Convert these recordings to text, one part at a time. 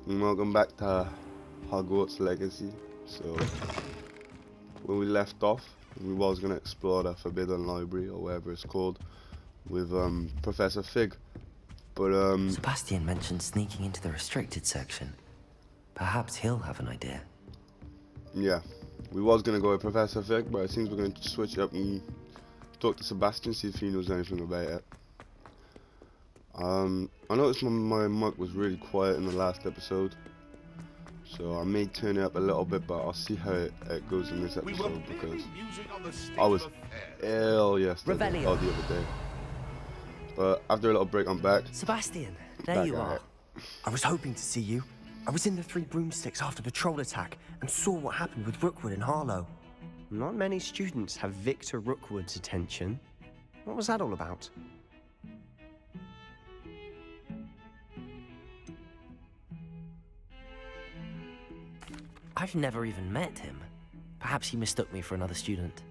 And welcome back to Hogwarts Legacy. So, when we left off, we was gonna explore the Forbidden Library or whatever it's called with Professor Fig. But Sebastian mentioned sneaking into the restricted section. Perhaps he'll have an idea. yeah, we was gonna go with Professor Fig, but it seems we're gonna switch up and talk to Sebastian, see if he knows anything about it. I noticed my mic was really quiet in the last episode, so I may turn it up a little bit, but I'll see how it goes in this episode because I was ill yesterday, or the other day. But after a little break, I'm back. Sebastian, there you are. I was hoping to see you. I was in the Three Broomsticks after the troll attack and saw what happened with Rookwood and Harlow. Not many students have Victor Rookwood's attention. What was that all about? I've never even met him. Perhaps he mistook me for another student.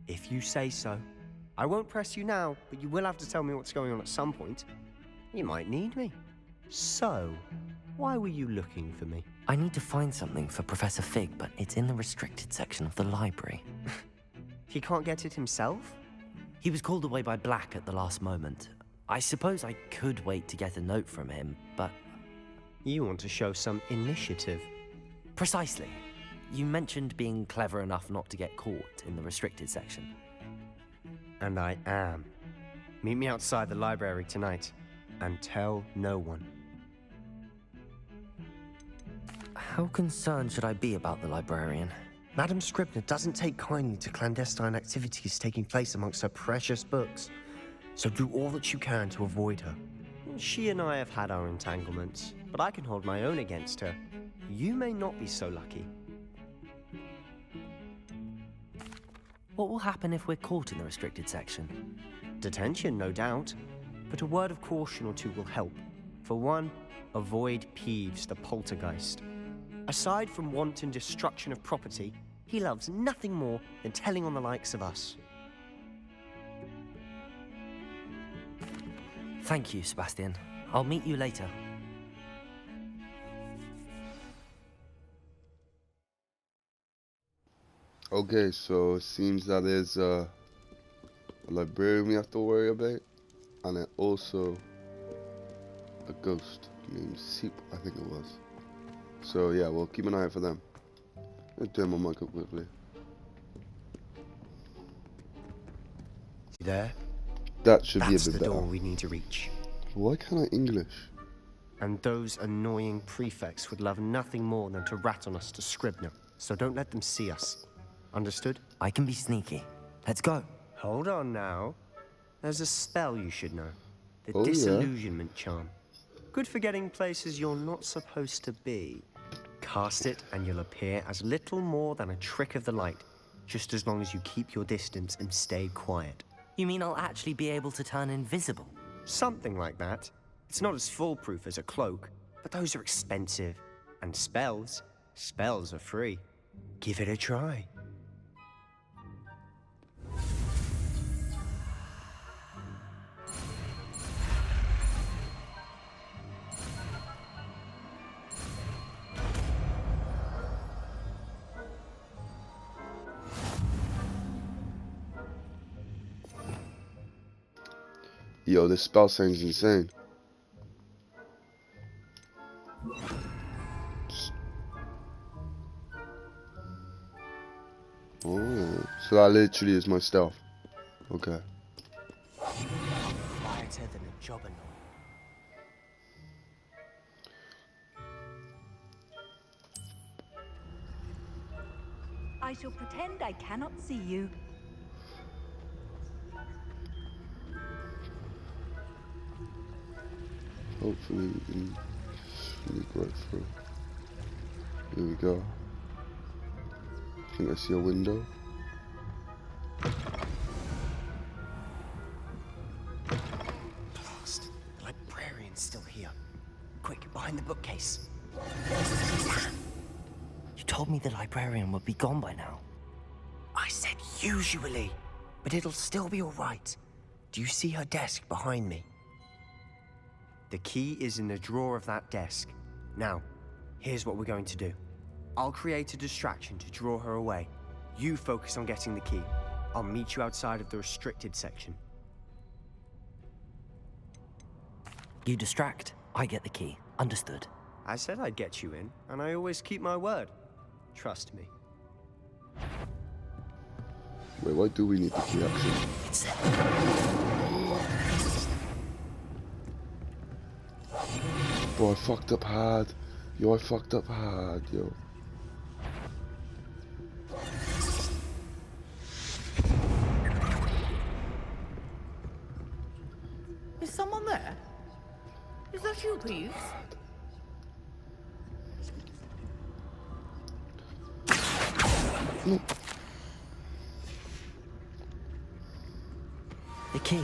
If you say so. I won't press you now, but you will have to tell me what's going on at some point. You might need me. So, why were you looking for me? I need to find something for Professor Fig, but it's in the restricted section of the library. He can't get it himself? He was called away by Black at the last moment. I suppose I could wait to get a note from him, but... You want to show some initiative. Precisely. You mentioned being clever enough not to get caught in the restricted section. And I am. Meet me outside the library tonight, and tell no one. How concerned should I be about the librarian? Madam Scribner doesn't take kindly to clandestine activities taking place amongst her precious books, so do all that you can to avoid her. She and I have had our entanglements, but I can hold my own against her. You may not be so lucky. What will happen if we're caught in the restricted section? Detention, no doubt, but a word of caution or two will help. For one, avoid Peeves, the poltergeist. Aside from wanton destruction of property, he loves nothing more than telling on the likes of us. Thank you, Sebastian. I'll meet you later. Okay, so it seems that there's a librarian we have to worry about, and then also a ghost named Seep, I think it was. So yeah, we'll keep an eye out for them. I'll turn my mic up quickly. You there? That should be a That's bit the better. door we need to reach. Why can't I English? And those annoying prefects would love nothing more than to rat on us to Scribner, so don't let them see us. Understood? I can be sneaky. Let's go. Hold on now. There's a spell you should know. The Oh, yeah. disillusionment charm. Good for getting places you're not supposed to be. Cast it and you'll appear as little more than a trick of the light, just as long as you keep your distance and stay quiet. You mean I'll actually be able to turn invisible? Something like that. It's not as foolproof as a cloak, but those are expensive. And spells are free. Give it a try. Yo, this spell sounds insane. Oh, so that literally is my stealth. Okay. Quieter than a jobberknoll. I shall pretend I cannot see you. Hopefully we can sneak right through. Here we go. I think I see a window. Blast. The librarian's still here. Quick, behind the bookcase. You told me the librarian would be gone by now. I said usually, but it'll still be all right. Do you see her desk behind me? The key is in the drawer of that desk. Now, Here's what we're going to do. I'll create a distraction to draw her away. You focus on getting the key. I'll meet you outside of the restricted section. You distract, I get the key. Understood. I said I'd get you in, and I always keep my word. Trust me. Wait, why do we need the key actually? It's Bro, I fucked up hard. Yo, I fucked up hard, yo. Is someone there? Is that you, please? No. the key.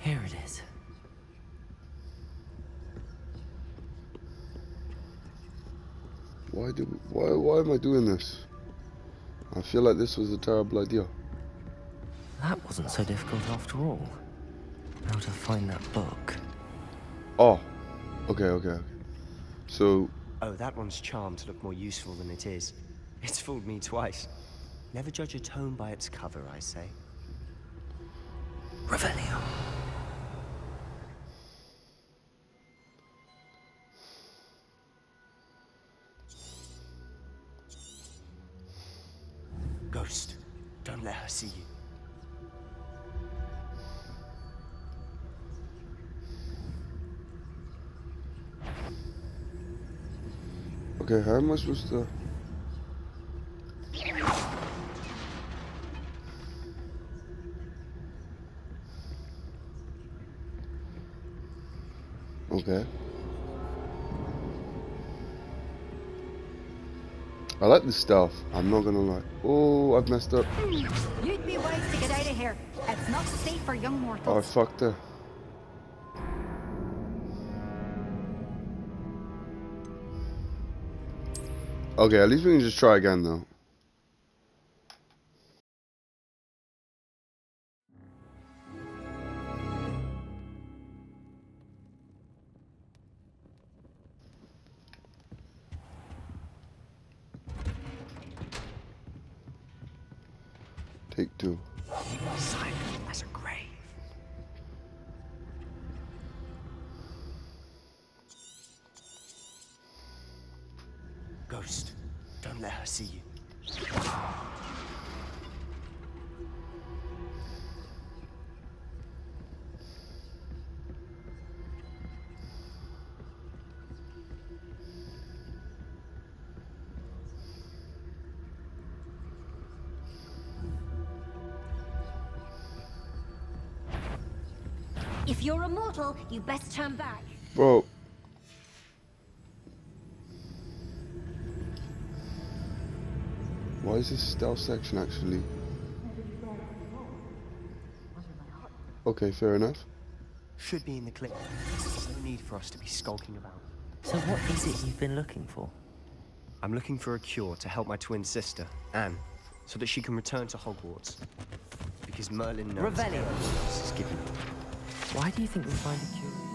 Here it is. Why am I doing this? I feel like this was a terrible idea. That wasn't so difficult after all. How to find that book. Oh. Okay. So, Oh, that one's charmed to look more useful than it is. It's fooled me twice. Never judge a tome by its cover, I say. Revelio. Ghost, don't let her see you. okay, how am I supposed to... Okay. I like the stealth, I'm not gonna lie. Oh, I've messed up. You'd be wise to get out of here. It's not safe for young Oh, I mortals. fucked her. Okay, at least we can just try again though. Take two. Silent as a grave. Ghost, don't let her see you. If you're a mortal, you best turn back. Bro. Why is this stealth section actually? Okay, fair enough. Should be in the clip. No need for us to be skulking about. So what is it you've been looking for? I'm looking for a cure to help my twin sister, Anne, so that she can return to Hogwarts. Because Merlin knows Revelio. everyone else is giving up. Why do you think we'll find a cure?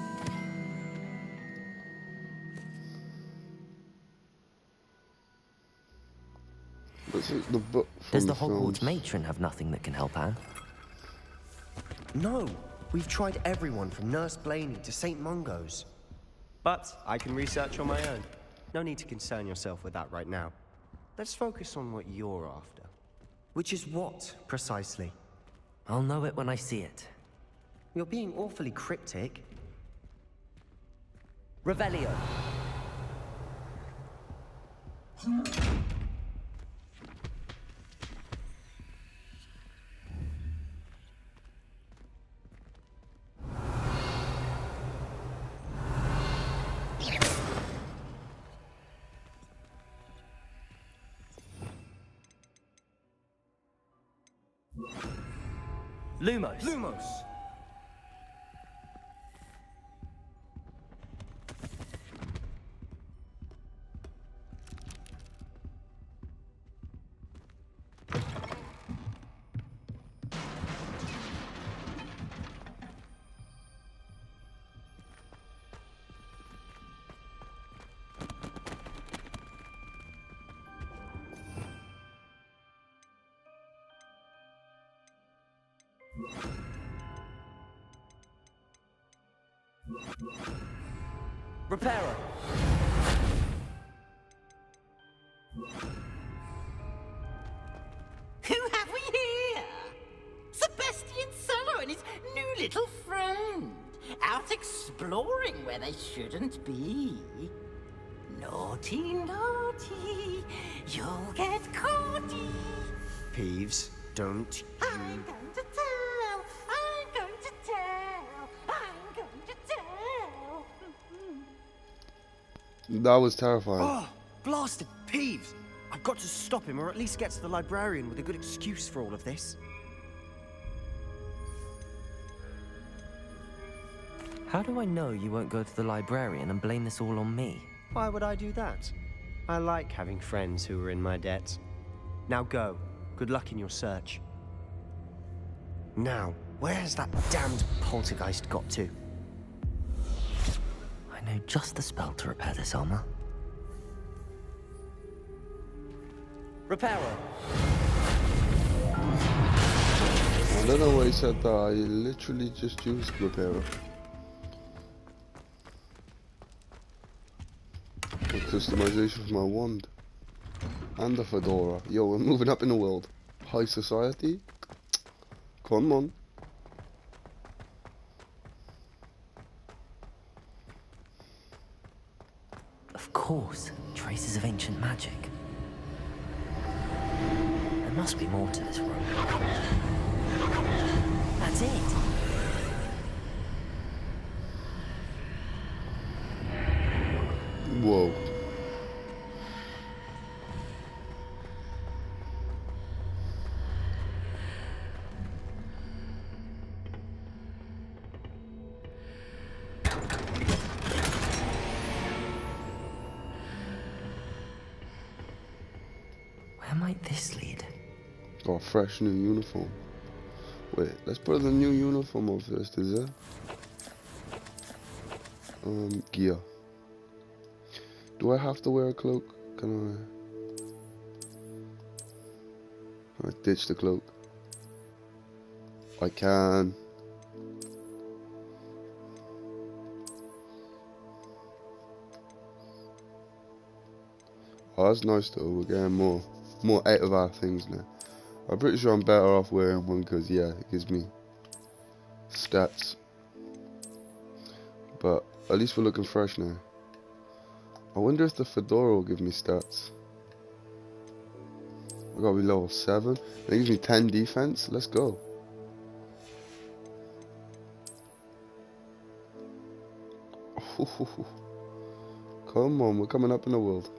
What's it, the book from Does the films? Hogwarts matron have nothing that can help Anne? No, we've tried everyone from Nurse Blaney to St. Mungo's. But I can research on my own. No need to concern yourself with that right now. Let's focus on what you're after. Which is what, precisely? I'll know it when I see it. You're being awfully cryptic. Revelio. Lumos. Lumos! Repairer! Who have we here? Sebastian Cello and his new little friend. Out exploring where they shouldn't be. Naughty, naughty. You'll get caughty. Peeves, don't I'm going to tell. I'm going to tell. I'm going to tell. That was terrifying. Oh, blasted Peeves! I've got to stop him, or at least get to the librarian with a good excuse for all of this. How do I know you won't go to the librarian and blame this all on me? Why would I do that? I like having friends who are in my debt. Now go. Good luck in your search. Now, where has that damned poltergeist got to? I know just the spell to repair this armor. Repairer! I don't know why he said that. I literally just used Repairer. The customization for my wand. And the fedora. Yo, we're moving up in the world. High society? Come on. Of course, traces of ancient magic. There must be more to this room. That's it! Whoa. Where might this lead? Got a fresh new uniform. Wait, let's put the new uniform on first, is it? Gear. Do I have to wear a cloak? Can I ditch the cloak? I can. Oh, that's nice though. We're getting more out of our things now. I'm pretty sure I'm better off wearing one because yeah, it gives me stats. But at least we're looking fresh now. I wonder if the fedora will give me stats. I gotta be level 7. It gives me 10 defense. Let's go. Come on, we're coming up in the world.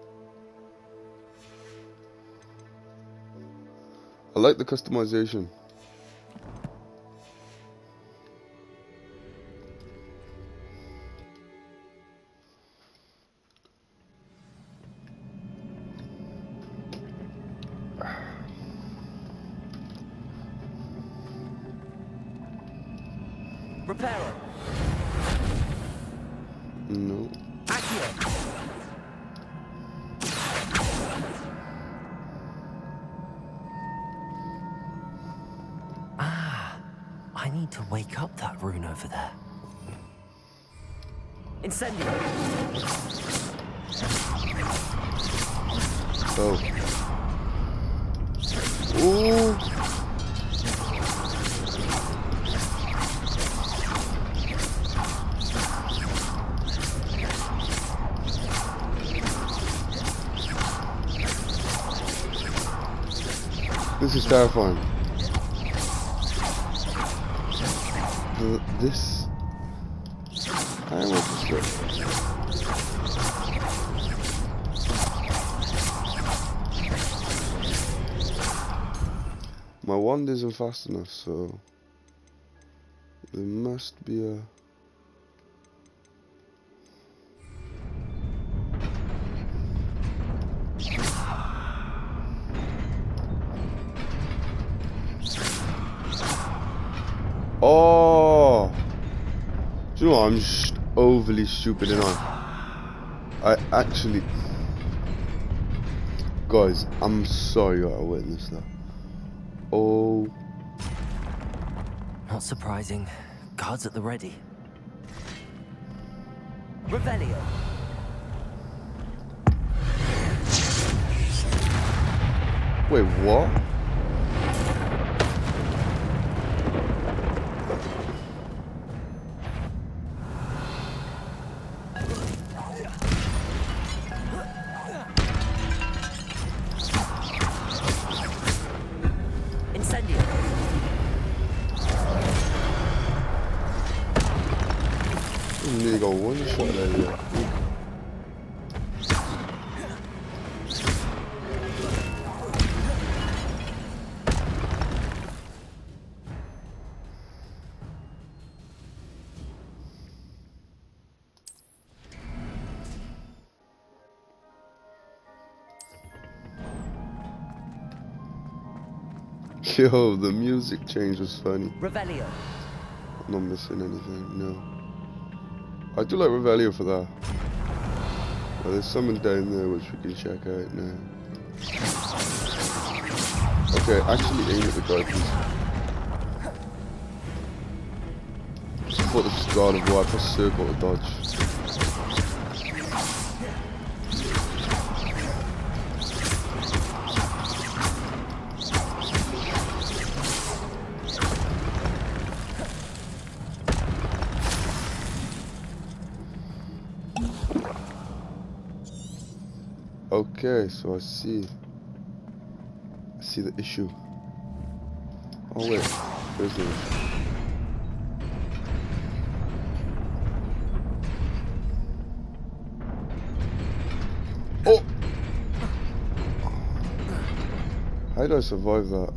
I like the customization. Repairer! No. Accurate! I need to wake up that rune over there. Incendio! Oh. Ooh. This is terrifying. This... I want to strip. My wand isn't fast enough, so... There must be a... Oh! Do you know what? I'm just overly stupid and I actually... Guys, I'm sorry I witnessed that. Oh... Not surprising. Guards at the ready. Revelio. Wait, what? Incendio. Nearly got one shot there, yeah. Yo, the music change was funny. Revelio. I'm not missing anything, no. I do like Revelio for that. Well, there's something down there which we can check out now. Okay, actually aim at the guy, please. I thought this was God of War, I pressed circle to dodge. Okay, so I see the issue. Oh wait, there's the issue. Oh! How did I survive that?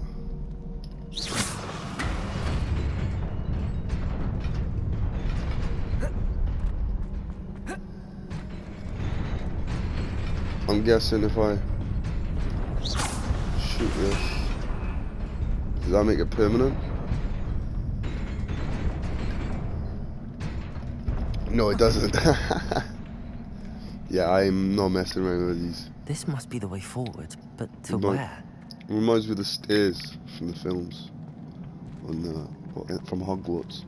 I'm guessing if I shoot this, does that make it permanent? No, it doesn't. Yeah, I'm not messing around with these. This must be the way forward, but to No. where? It reminds me of the stairs from the films, from Hogwarts.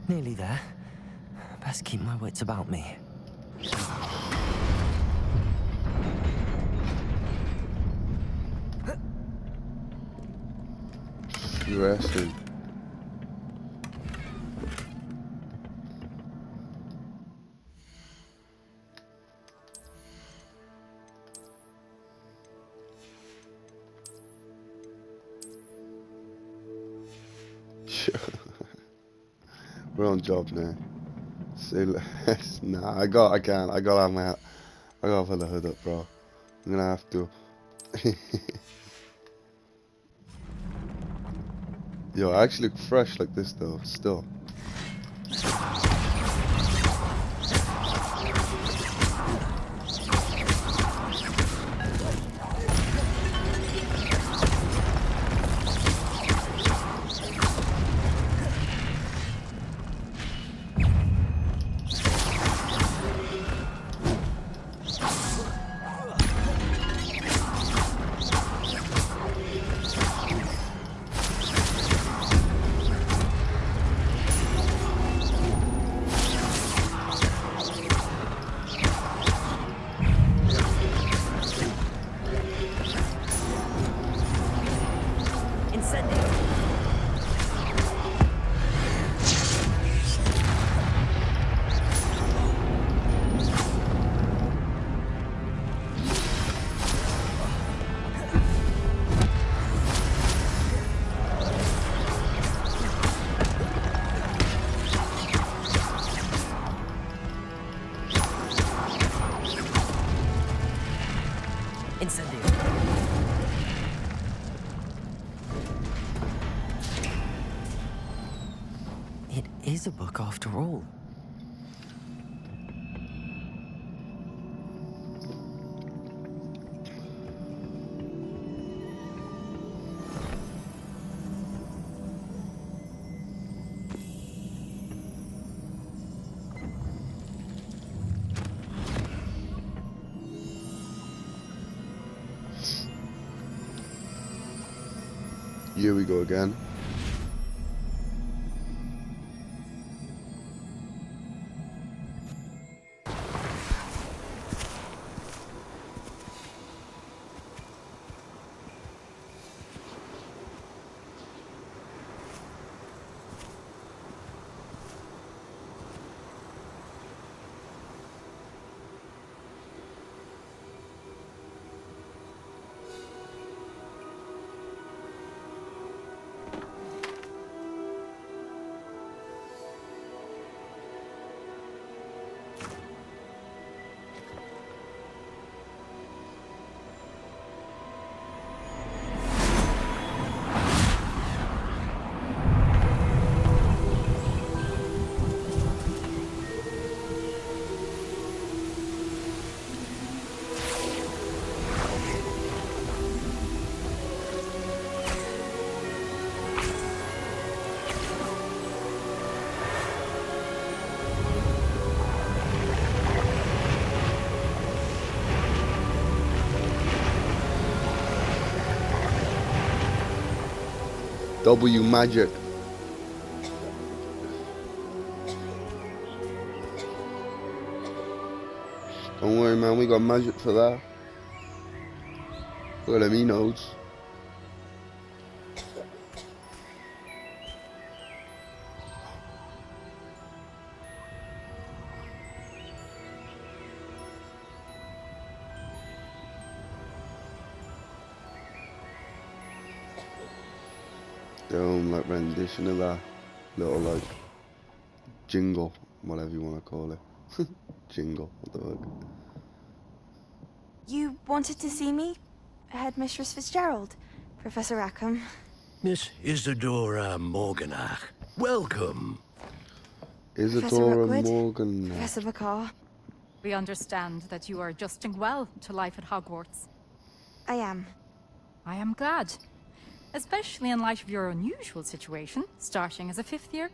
Nearly there. Best keep my wits about me. Interesting. We're on job now. Say less. Nah, I gotta have the hood up, bro. I'm gonna have to. Yo, I actually look fresh like this though, still. It is a book after all. Here we go again. W magic. Don't worry, man, we got magic for that. Look at them E-nodes. Their own like rendition of that little like jingle, whatever you want to call it. Jingle, what the fuck? You wanted to see me? Headmistress Fitzgerald? Professor Rackham? Miss Isadora Morganach, welcome. Isadora Rookwood? Morgan. Professor Bakar? We understand that you are adjusting well to life at Hogwarts. I am. I am glad. Especially in light of your unusual situation, starting as a 5th year.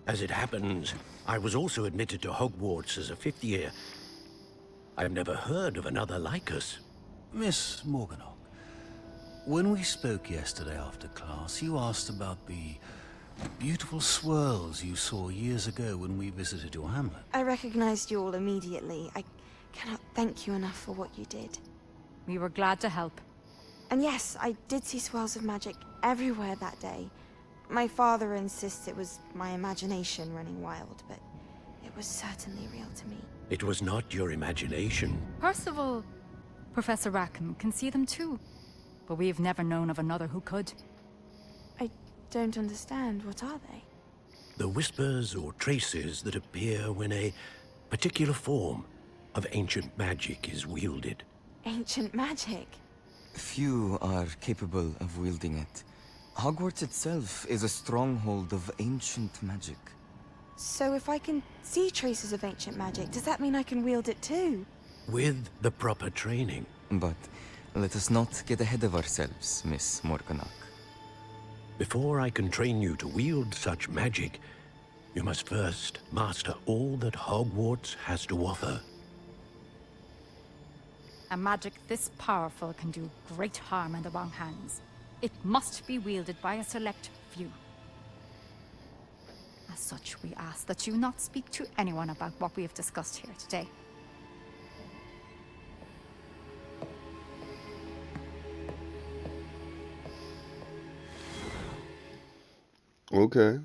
As it happens, I was also admitted to Hogwarts as a 5th year. I have never heard of another like us. Miss Morganach, when we spoke yesterday after class, you asked about the beautiful swirls you saw years ago when we visited your hamlet. I recognized you all immediately. I cannot thank you enough for what you did. We were glad to help. And yes, I did see swirls of magic everywhere that day. My father insists it was my imagination running wild, but it was certainly real to me. It was not your imagination. Percival, Professor Rackham can see them too. But we have never known of another who could. I don't understand. What are they? The whispers or traces that appear when a particular form of ancient magic is wielded. Ancient magic? Few are capable of wielding it. Hogwarts itself is a stronghold of ancient magic. So if I can see traces of ancient magic, does that mean I can wield it too? With the proper training. But let us not get ahead of ourselves, Miss Morganach. Before I can train you to wield such magic, you must first master all that Hogwarts has to offer. A magic this powerful can do great harm in the wrong hands. It must be wielded by a select few. As such, we ask that you not speak to anyone about what we have discussed here today. Okay.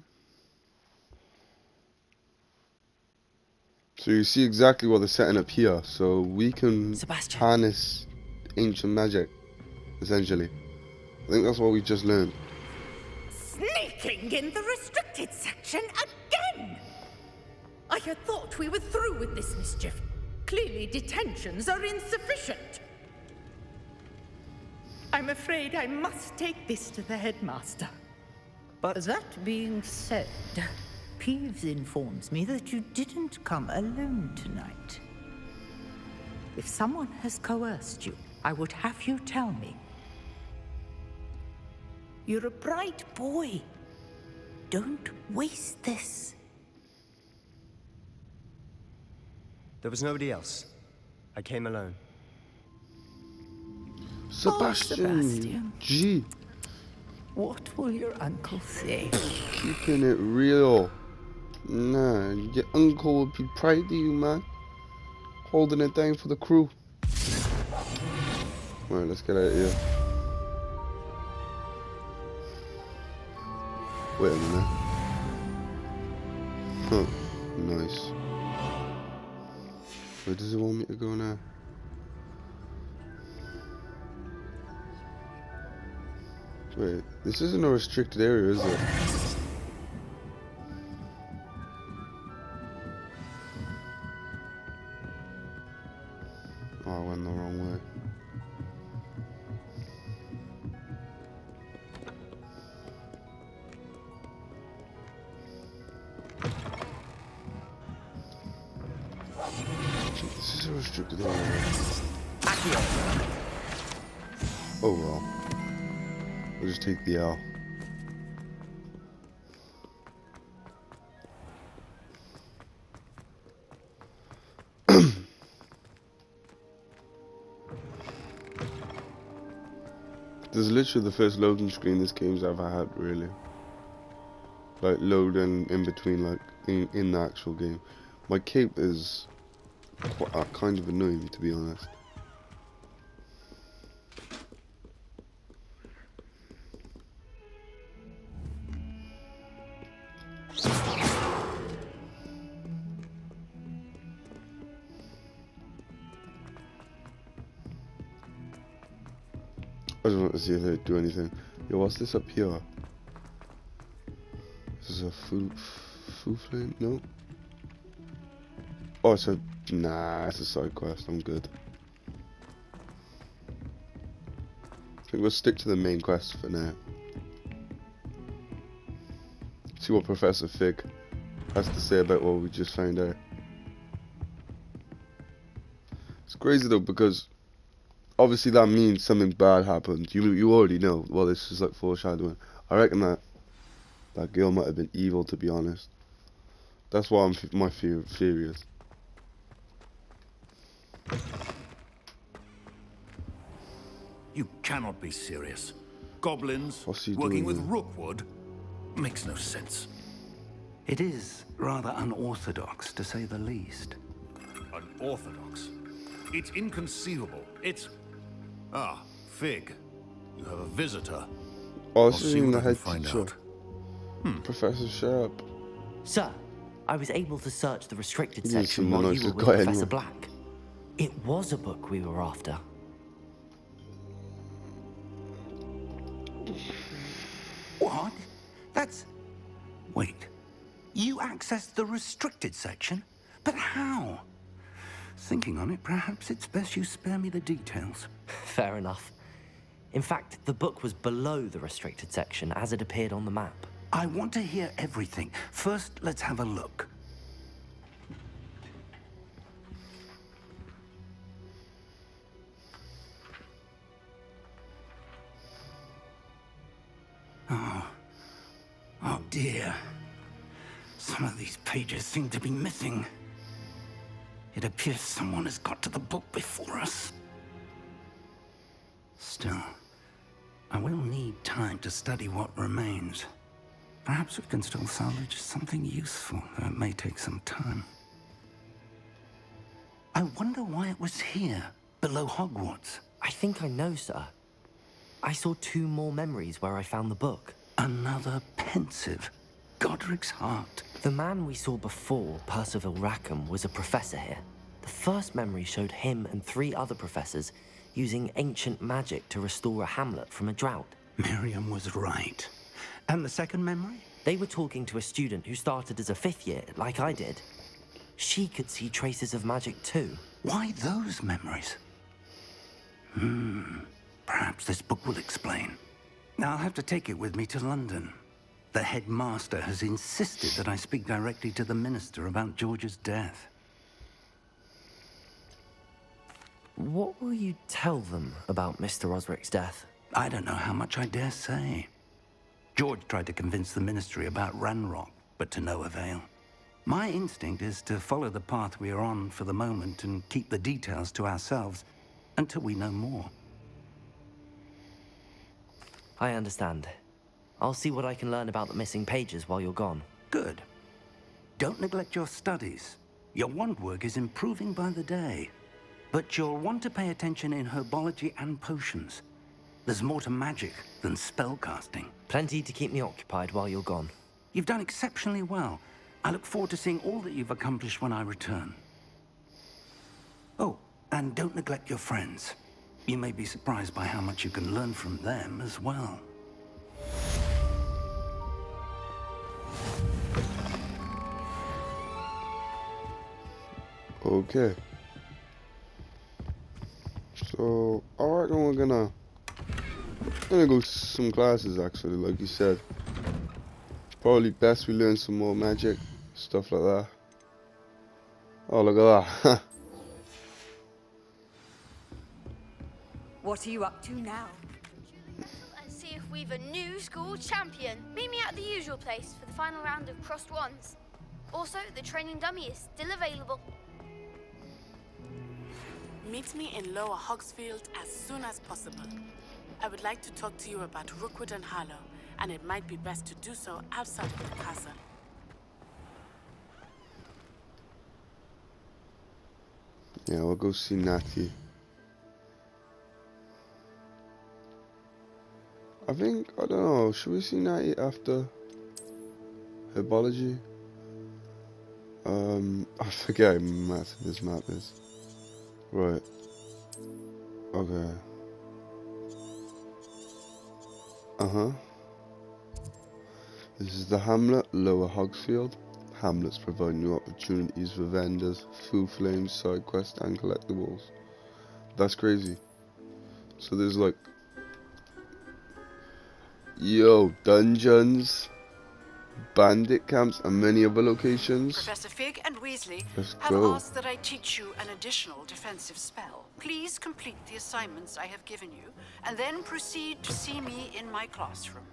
So you see exactly what they're setting up here. So we can Sebastian. harness ancient magic, essentially. I think that's what we just learned. Sneaking in the restricted section again! I had thought we were through with this mischief. Clearly detentions are insufficient. I'm afraid I must take this to the headmaster. But that being said, Peeves informs me that you didn't come alone tonight. If someone has coerced you, I would have you tell me. You're a bright boy. Don't waste this. There was nobody else. I came alone. Sebastian. Sebastian. G. What will your uncle say? Keeping it real. Nah, your uncle would be proud of you, man. Holding it down for the crew. Alright, let's get out of here. Wait a minute. Huh, nice. Where does it want me to go now? Wait, this isn't a restricted area, is it? Oh, I went the wrong way. This is a restricted area. Oh well. We'll just take the L. This is literally the first loading screen this game's ever had, really. Like, loading in between, like, in the actual game. My cape is quite, kind of annoying, to be honest. I just want to see if they do anything. Yo, what's this up here? This is a food flame? No. Oh, it's a nah. It's a side quest. I'm good. I think we'll stick to the main quest for now. See what Professor Fig has to say about what we just found out. It's crazy though, because obviously that means something bad happened. You already know. Well, this is like foreshadowing. I reckon that girl might have been evil, to be honest. That's why my theory is. You cannot be serious. Goblins What's he working doing with there? Rookwood makes no sense. It is rather unorthodox, to say the least. Unorthodox. It's inconceivable. It's... Ah, Fig. You have a visitor. Oh, I'll this is see even what the I head can find teacher. out. Professor Sharp. Sir, I was able to search the restricted He doesn't section seem the while you were nicest with guy Professor anyway. Black. It was a book we were after. What? That's... Wait. You accessed the restricted section? But how? Thinking on it, perhaps it's best you spare me the details. Fair enough. In fact, the book was below the restricted section as it appeared on the map. I want to hear everything. First, let's have a look. Oh dear. Some of these pages seem to be missing. It appears someone has got to the book before us. Still, I will need time to study what remains. Perhaps we can still salvage something useful, though it may take some time. I wonder why it was here, below Hogwarts. I think I know, sir. I saw 2 more memories where I found the book. Another pensive. Godric's heart. The man we saw before, Percival Rackham, was a professor here. The first memory showed him and 3 other professors using ancient magic to restore a hamlet from a drought. Miriam was right. And the second memory? They were talking to a student who started as a 5th year, like I did. She could see traces of magic too. Why those memories? Perhaps this book will explain. Now I'll have to take it with me to London. The headmaster has insisted that I speak directly to the minister about George's death. What will you tell them about Mr. Osric's death? I don't know how much I dare say. George tried to convince the ministry about Ranrock, but to no avail. My instinct is to follow the path we are on for the moment and keep the details to ourselves until we know more. I understand. I'll see what I can learn about the missing pages while you're gone. Good. Don't neglect your studies. Your wand work is improving by the day. But you'll want to pay attention in herbology and potions. There's more to magic than spellcasting. Plenty to keep me occupied while you're gone. You've done exceptionally well. I look forward to seeing all that you've accomplished when I return. Oh, and don't neglect your friends. You may be surprised by how much you can learn from them as well. Okay. So, I reckon we're gonna go to some classes actually, like you said. Probably best we learn some more magic, stuff like that. Oh, look at that. What are you up to now? And see if we've a new school champion. Meet me at the usual place for the final round of crossed wands. Also, the training dummy is still available. Meet me in Lower Hogsfield as soon as possible. I would like to talk to you about Rookwood and Harlow, and it might be best to do so outside of the castle. Yeah, we'll go see Natty. I think, I don't know, should we see Natty after herbology? I forget how massive this map is. Right. Okay. This is the hamlet, Lower Hogsfield. Hamlets provide new opportunities for vendors, food flames, side quests, and collectibles. That's crazy. So there's like, dungeons, bandit camps, and many other locations. Professor Fig and Weasley Let's have go. asked that I teach you an additional defensive spell. Please complete the assignments I have given you, and then proceed to see me in my classroom.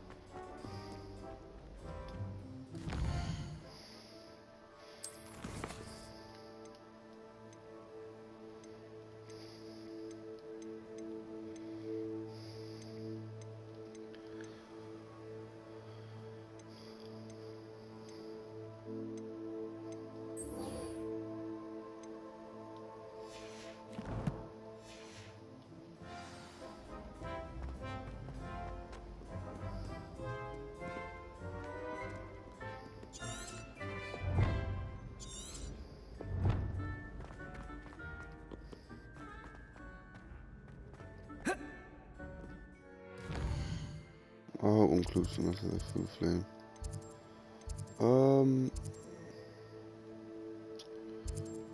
I hope I'm close enough to the food flame.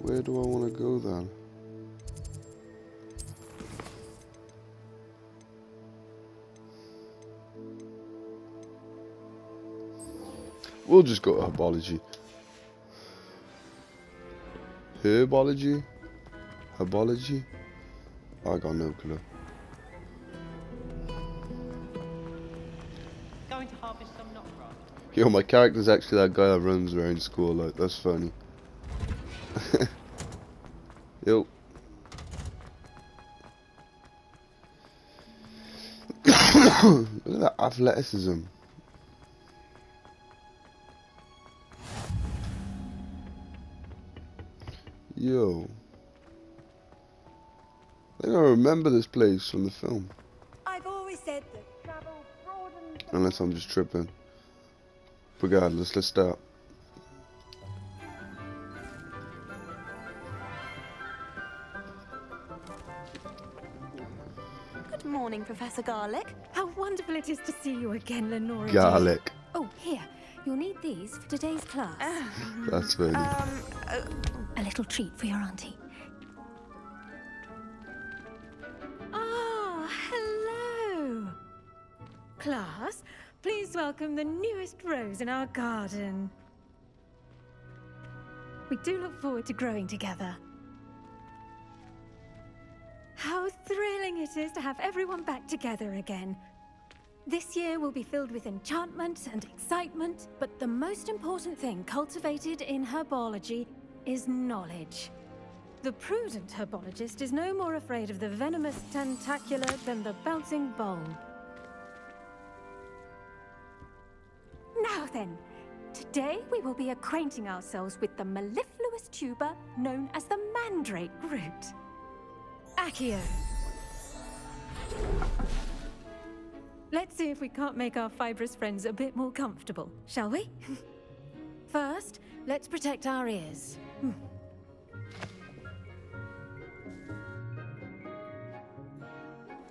Where do I want to go then? We'll just go to herbology. Herbology? Herbology? I got no clue. Going to harvest some knot grass. Yo, my character's actually that guy that runs around school, like, that's funny. Yo. Look at that athleticism. Yo. I think I remember this place from the film. I've always said that travel broadens. Unless I'm just tripping. Regardless, let's start. Good morning, Professor Garlick. How wonderful it is to see you again, Lenora. Garlic. Oh, here. You'll need these for today's class. That's funny. A little treat for your auntie. Ah, hello. Class, please welcome the newest rose in our garden. We do look forward to growing together. How thrilling it is to have everyone back together again. This year will be filled with enchantment and excitement, but the most important thing cultivated in herbology is knowledge. The prudent herbologist is no more afraid of the venomous tentacular than the bouncing bulb. Now then, today we will be acquainting ourselves with the mellifluous tuber known as the mandrake root. Accio. Let's see if we can't make our fibrous friends a bit more comfortable, shall we? First, let's protect our ears.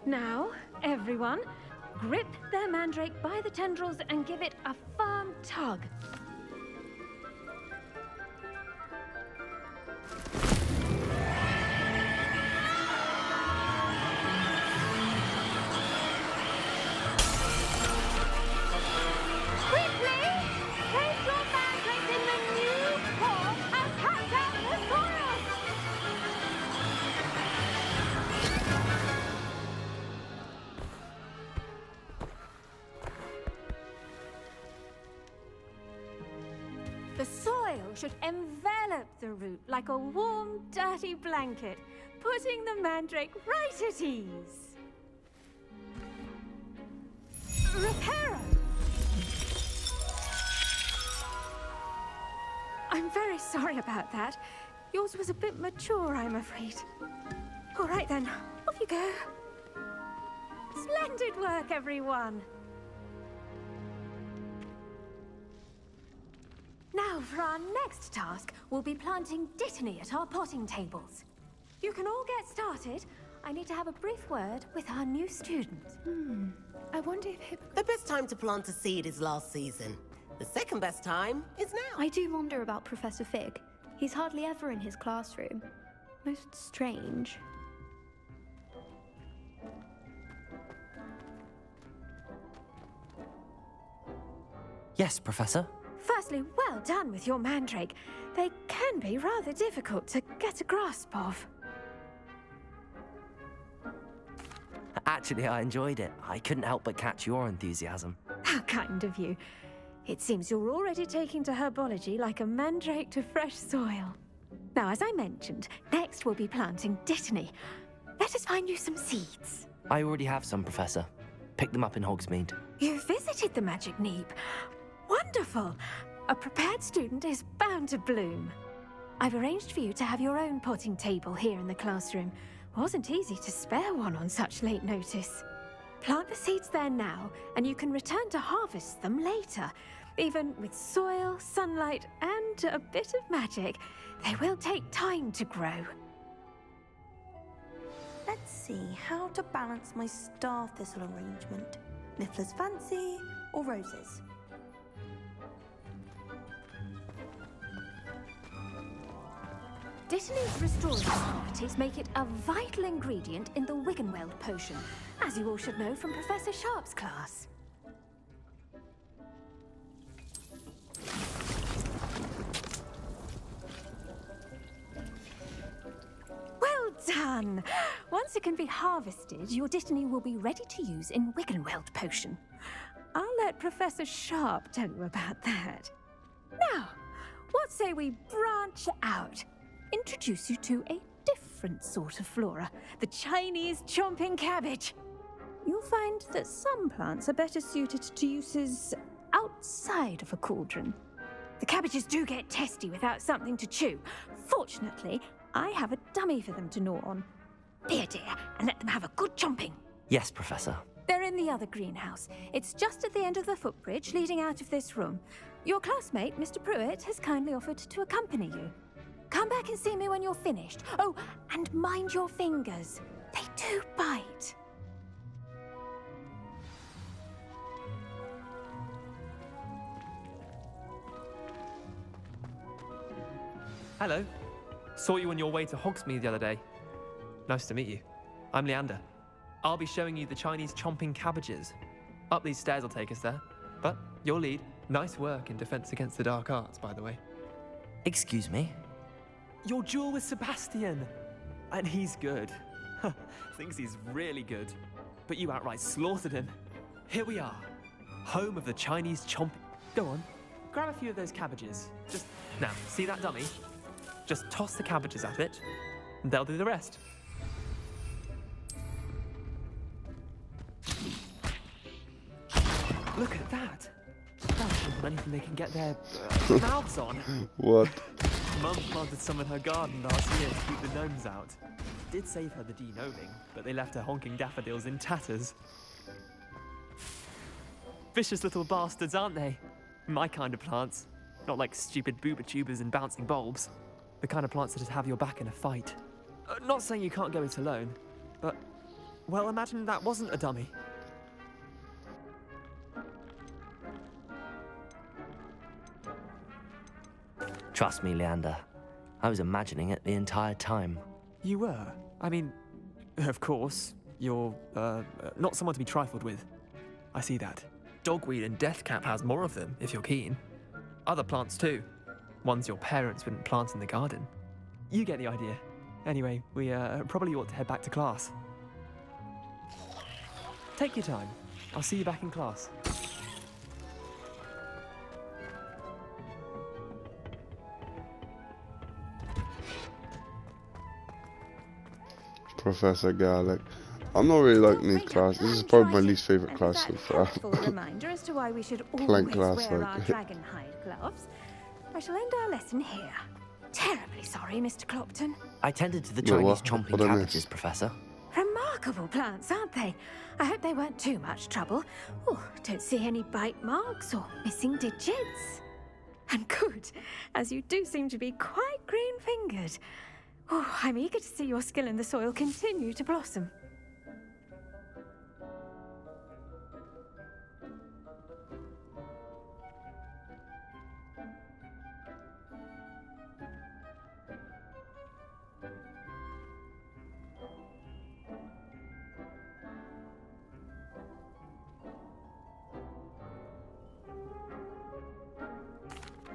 Now, everyone, grip their mandrake by the tendrils and give it a firm tug. Quickly! Place your mandrake in the new core and cut out the soil! The soil should envelop the root like a warm, dirty blanket, putting the mandrake right at ease. Reparo! I'm very sorry about that. Yours was a bit mature, I'm afraid. All right then, off you go. Splendid work, everyone. Now, for our next task, we'll be planting Dittany at our potting tables. You can all get started. I need to have a brief word with our new student. I wonder if the best time to plant a seed is last season. The second best time is now. I do wonder about Professor Fig. He's hardly ever in his classroom. Most strange. Yes, Professor. Firstly, well done with your mandrake. They can be rather difficult to get a grasp of. Actually, I enjoyed it. I couldn't help but catch your enthusiasm. How kind of you. It seems you're already taking to herbology like a mandrake to fresh soil. Now, as I mentioned, next we'll be planting Dittany. Let us find you some seeds. I already have some, Professor. Picked them up in Hogsmeade. You visited the Magic Neep. Wonderful! A prepared student is bound to bloom. I've arranged for you to have your own potting table here in the classroom. Wasn't easy to spare one on such late notice. Plant the seeds there now, and you can return to harvest them later. Even with soil, sunlight, and a bit of magic, they will take time to grow. Let's see how to balance my star thistle arrangement. Niffler's fancy or roses? Dittany's restorative properties make it a vital ingredient in the Wiggenweld potion, as you all should know from Professor Sharp's class. Well done! Once it can be harvested, your Dittany will be ready to use in Wiggenweld potion. I'll let Professor Sharp tell you about that. Now, what say we branch out? Introduce you to a different sort of flora, the Chinese chomping cabbage. You'll find that some plants are better suited to uses outside of a cauldron. The cabbages do get testy without something to chew. Fortunately, I have a dummy for them to gnaw on. Here, dear, and let them have a good chomping. Yes, Professor. They're in the other greenhouse. It's just at the end of the footbridge leading out of this room. Your classmate, Mr. Pruitt, has kindly offered to accompany you. Come back and see me when you're finished. Oh, and mind your fingers. They do bite. Hello. Saw you on your way to Hogsmeade the other day. Nice to meet you. I'm Leander. I'll be showing you the Chinese chomping cabbages. Up these stairs will take us there. But your lead. Nice work in Defense Against the Dark Arts, by the way. Excuse me? Your duel with Sebastian. And he's good. Thinks he's really good. But you outright slaughtered him. Here we are. Home of the Chinese chomping. Go on. Grab a few of those cabbages. Just, now, see that dummy? Just toss the cabbages at it, and they'll do the rest. Look at that. them anything they can get their mouths on. What? Mum planted some in her garden last year to keep the gnomes out. Did save her the de-gnoming, but they left her honking daffodils in tatters. Vicious little bastards, aren't they? My kind of plants. Not like stupid booba tubers and bouncing bulbs. The kind of plants that just have your back in a fight. Not saying you can't go it alone, but, well, imagine that wasn't a dummy. Trust me, Leander. I was imagining it the entire time. You were? I mean, of course, you're, not someone to be trifled with. I see that. Dogweed and deathcap has more of them, if you're keen. Other plants too. Ones your parents wouldn't plant in the garden. You get the idea. Anyway, we probably ought to head back to class. Take your time. I'll see you back in class. Professor Garlic. I'm not really liking these classes. This is probably my least favourite class so far. Helpful reminder as to why we should always Plank class, wear our like. dragon hide gloves. I shall end our lesson here. Terribly sorry, Mr. Clopton. I tended to the Wait, Chinese what? chomping What I cabbages, missed? Professor. Remarkable plants, aren't they? I hope they weren't too much trouble. Oh, don't see any bite marks or missing digits. And good, as you do seem to be quite green-fingered. Oh, I'm eager to see your skill in the soil continue to blossom.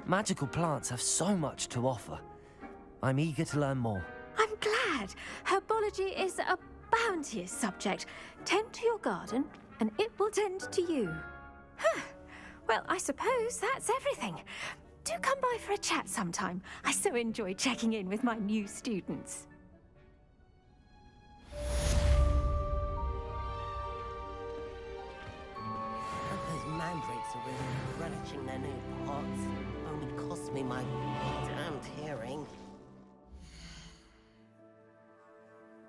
Magical plants have so much to offer. I'm eager to learn more. I'm glad. Herbology is a bounteous subject. Tend to your garden, and it will tend to you. Huh. Well, I suppose that's everything. Do come by for a chat sometime. I so enjoy checking in with my new students. Those mandrakes are really relishing their new pots. Only cost me my damned hearing.